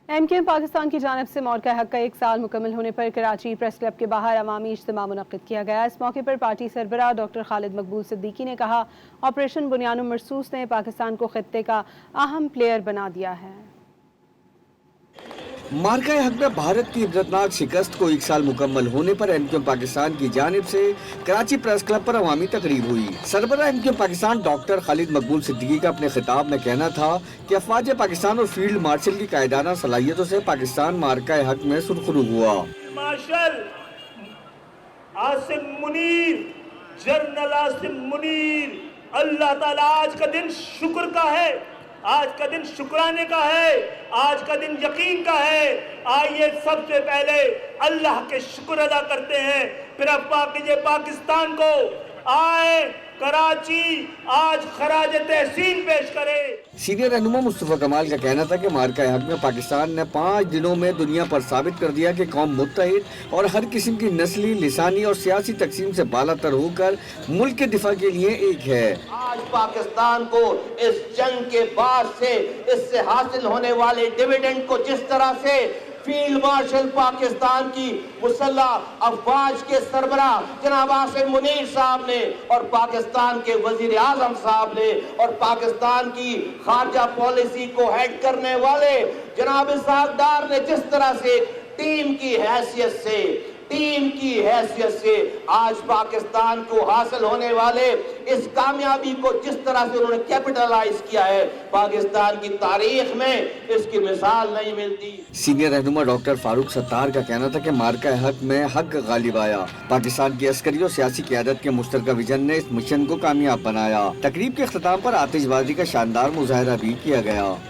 M Q M Pakistan کی جانب سے مورکہ حق کا 1 سال مکمل ہونے پر کراچی پریس کلب کے باہر عوامی اجتماع منعقد کیا گیا۔ اس موقع پر پارٹی سربراہ ڈاکٹر خالد مقبول صدیقی نے کہا، آپریشن بنیان مرصوص نے پاکستان کو خطے کا اہم پلیئر بنا دیا ہے۔ مارکہ حق میں بھارت کی عبرتناک شکست کو 1 سال مکمل ہونے پر ایم کیو ایم پاکستان کی جانب سے کراچی پریس کلب پر عوامی تقریب ہوئی۔ سربراہ ایم کیو ایم پاکستان ڈاکٹر خالد مقبول صدیقی کا اپنے خطاب میں کہنا تھا کہ افواج پاکستان اور فیلڈ مارشل کی قائدانہ صلاحیتوں سے پاکستان مارکہ حق میں سرخرو ہوا۔ مارشل عاصم منیر، جنرل عاصم منیر، اللہ تعالیٰ آج کا دن شکر کا ہے، آج کا دن شکرانے کا ہے، آج کا دن یقین کا ہے۔ آئیے سب سے پہلے اللہ کے شکر ادا کرتے ہیں، پھر اب پاکستان کو آئے کراچی آج خراج تحسین پیش کرے۔ سینئر رہنما مصطفیٰ کمال کا کہنا تھا کہ مارکہ حق میں پاکستان نے 5 دنوں میں دنیا پر ثابت کر دیا کہ قوم متحد اور ہر قسم کی نسلی، لسانی اور سیاسی تقسیم سے بالا تر ہو کر ملک کے دفاع کے لیے ایک ہے۔ آج پاکستان کو اس جنگ کے بعد سے اس سے حاصل ہونے والے ڈیویڈنڈ کو جس طرح سے فیلڈ مارشل پاکستان کی مسلح افواج کے سربراہ جناب عاصم منیر صاحب نے اور پاکستان کے وزیر اعظم صاحب نے اور پاکستان کی خارجہ پالیسی کو ہیڈ کرنے والے جناب اسحاق ڈار نے جس طرح سے ٹیم کی حیثیت سے آج پاکستان کو حاصل ہونے والے اس کامیابی کو جس طرح سے انہوں نے کیپٹلائز کیا ہے، پاکستان کی تاریخ میں اس کی مثال نہیں ملتی۔ سینئر رہنما ڈاکٹر فاروق ستار کا کہنا تھا کہ مارکہ حق میں حق غالب آیا۔ پاکستان کی عسکری اور سیاسی قیادت کے مشترکہ ویژن نے اس مشن کو کامیاب بنایا۔ تقریب کے اختتام پر آتش بازی کا شاندار مظاہرہ بھی کیا گیا۔